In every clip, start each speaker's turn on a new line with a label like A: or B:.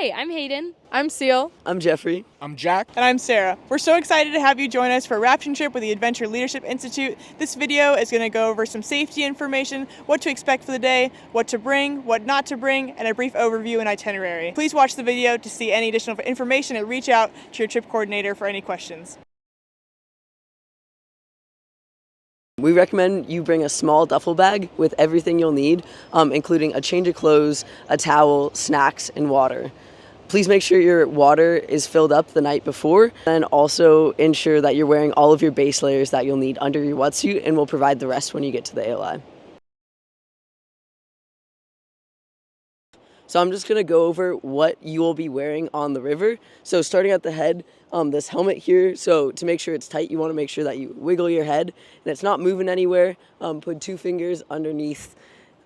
A: Hi, I'm Hayden.
B: I'm Seal.
C: I'm Jeffrey.
D: I'm Jack.
E: And I'm Sarah. We're so excited to have you join us for a rafting trip with the Adventure Leadership Institute. This video is going to go over some safety information, what to expect for the day, what to bring, what not to bring, and a brief overview and itinerary. Please watch the video to see any additional information and reach out to your trip coordinator for any questions.
C: We recommend you bring a small duffel bag with everything you'll need, including a change of clothes, a towel, snacks, and water. Please make sure your water is filled up the night before, and also ensure that you're wearing all of your base layers that you'll need under your wetsuit, and we'll provide the rest when you get to the ALI. So I'm just going to go over what you will be wearing on the river. So starting at the head, this helmet here, so to make sure it's tight, you want to make sure that you wiggle your head and it's not moving anywhere. Put 2 fingers underneath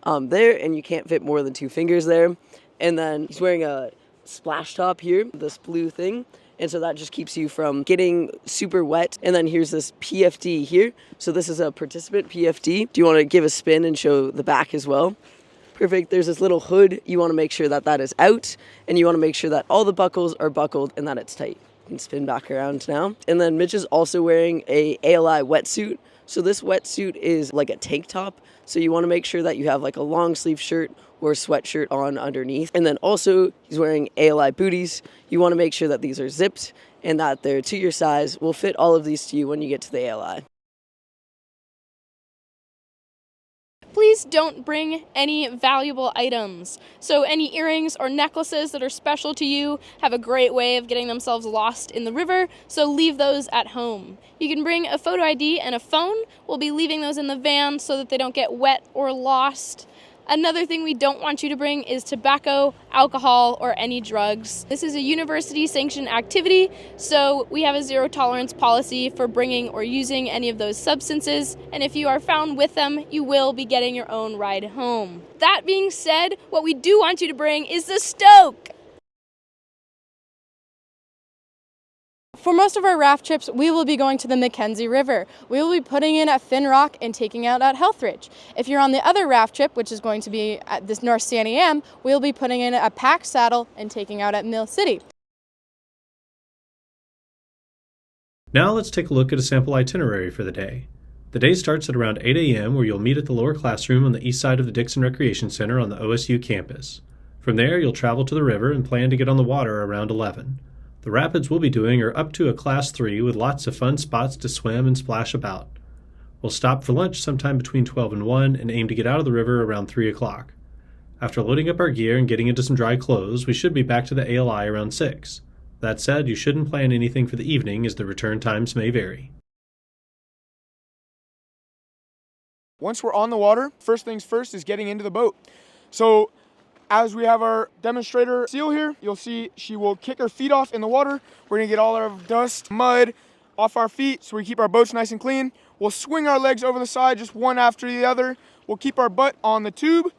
C: there, and you can't fit more than 2 fingers there. And then he's wearing a splash top here, this blue thing. And so that just keeps you from getting super wet. And then here's this PFD here. So this is a participant PFD. Do you want to give a spin and show the back as well? Perfect. There's this little hood. You want to make sure that that is out, and you want to make sure that all the buckles are buckled and that it's tight. You can spin back around now. And then Mitch is also wearing a ALI wetsuit. So this wetsuit is like a tank top. So you want to make sure that you have like a long sleeve shirt or sweatshirt on underneath. And then also he's wearing ALI booties. You want to make sure that these are zipped and that they're to your size. We'll fit all of these to you when you get to the ALI.
A: Please don't bring any valuable items. So any earrings or necklaces that are special to you have a great way of getting themselves lost in the river, so leave those at home. You can bring a photo ID and a phone. We'll be leaving those in the van so that they don't get wet or lost. Another thing we don't want you to bring is tobacco, alcohol, or any drugs. This is a university-sanctioned activity, so we have a zero-tolerance policy for bringing or using any of those substances, and if you are found with them, you will be getting your own ride home. That being said, what we do want you to bring is the Stoke!
B: For most of our raft trips, we will be going to the Mackenzie River. We will be putting in at Finn Rock and taking out at Healthridge. If you're on the other raft trip, which is going to be at this North Santiam, we'll be putting in at Pack Saddle and taking out at Mill City.
F: Now let's take a look at a sample itinerary for the day. The day starts at around 8 a.m. where you'll meet at the lower classroom on the east side of the Dixon Recreation Center on the OSU campus. From there, you'll travel to the river and plan to get on the water around 11. The rapids we'll be doing are up to a Class 3 with lots of fun spots to swim and splash about. We'll stop for lunch sometime between 12 and 1 and aim to get out of the river around 3 o'clock. After loading up our gear and getting into some dry clothes, we should be back to the ALI around 6. That said, you shouldn't plan anything for the evening as the return times may vary.
D: Once we're on the water, first things first is getting into the boat. So as we have our demonstrator Seal here, you'll see she will kick her feet off in the water. We're gonna get all our dust, mud off our feet so we keep our boats nice and clean. We'll swing our legs over the side, just one after the other. We'll keep our butt on the tube.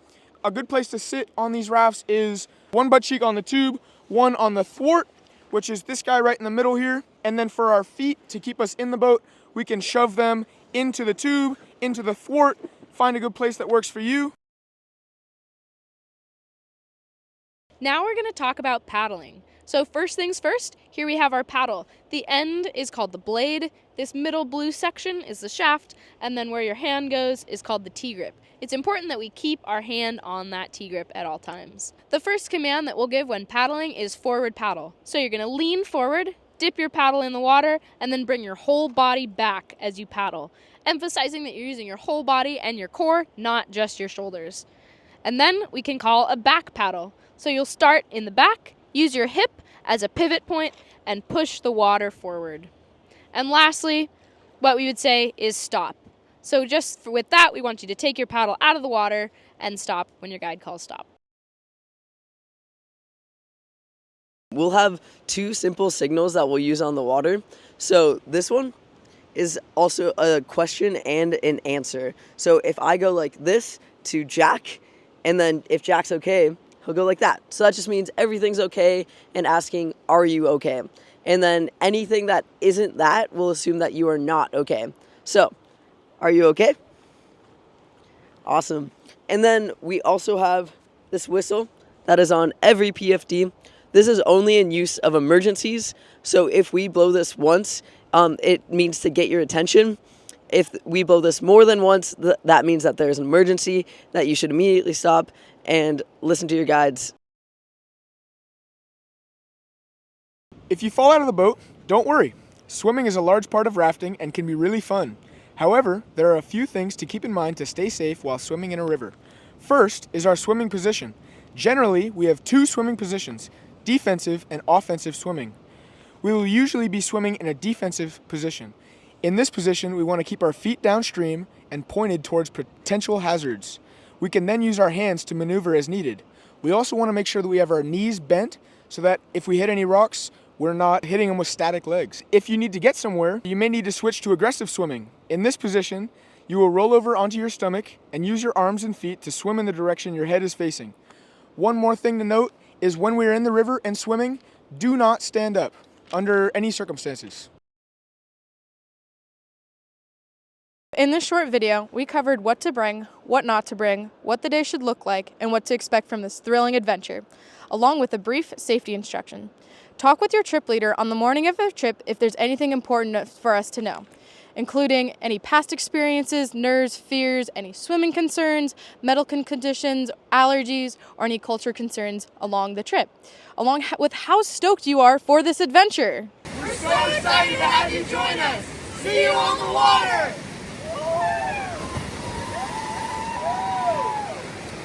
D: A good place to sit on these rafts is one butt cheek on the tube, one on the thwart, which is this guy right in the middle here. And then for our feet, to keep us in the boat, we can shove them into the tube, into the thwart. Find a good place that works for you.
A: Now we're going to talk about paddling. So first things first, here we have our paddle. The end is called the blade, this middle blue section is the shaft, and then where your hand goes is called the T-grip. It's important that we keep our hand on that T-grip at all times. The first command that we'll give when paddling is forward paddle. So you're going to lean forward, dip your paddle in the water, and then bring your whole body back as you paddle, emphasizing that you're using your whole body and your core, not just your shoulders. And then we can call a back paddle. So you'll start in the back, use your hip as a pivot point, and push the water forward. And lastly, what we would say is stop. So with that, we want you to take your paddle out of the water and stop when your guide calls stop.
C: We'll have 2 simple signals that we'll use on the water. So this one is also a question and an answer. So if I go like this to Jack, and then if Jack's okay, he'll go like that. So that just means everything's okay and asking, are you okay? And then anything that isn't that, we'll assume that you are not okay. So, are you okay? Awesome. And then we also have this whistle that is on every PFD. This is only in use of emergencies. So if we blow this once, it means to get your attention. If we blow this more than once, that means that there's an emergency, that you should immediately stop and listen to your guides.
D: If you fall out of the boat, don't worry. Swimming is a large part of rafting and can be really fun. However, there are a few things to keep in mind to stay safe while swimming in a river. First is our swimming position. Generally, we have two swimming positions, defensive and offensive swimming. We will usually be swimming in a defensive position. In this position, we want to keep our feet downstream and pointed towards potential hazards. We can then use our hands to maneuver as needed. We also want to make sure that we have our knees bent so that if we hit any rocks, we're not hitting them with static legs. If you need to get somewhere, you may need to switch to aggressive swimming. In this position, you will roll over onto your stomach and use your arms and feet to swim in the direction your head is facing. One more thing to note is when we are in the river and swimming, do not stand up under any circumstances.
B: In this short video, we covered what to bring, what not to bring, what the day should look like, and what to expect from this thrilling adventure, along with a brief safety instruction. Talk with your trip leader on the morning of the trip if there's anything important for us to know, including any past experiences, nerves, fears, any swimming concerns, medical conditions, allergies, or any culture concerns along the trip, along with how stoked you are for this adventure.
G: We're so excited to have you join us. See you on the water!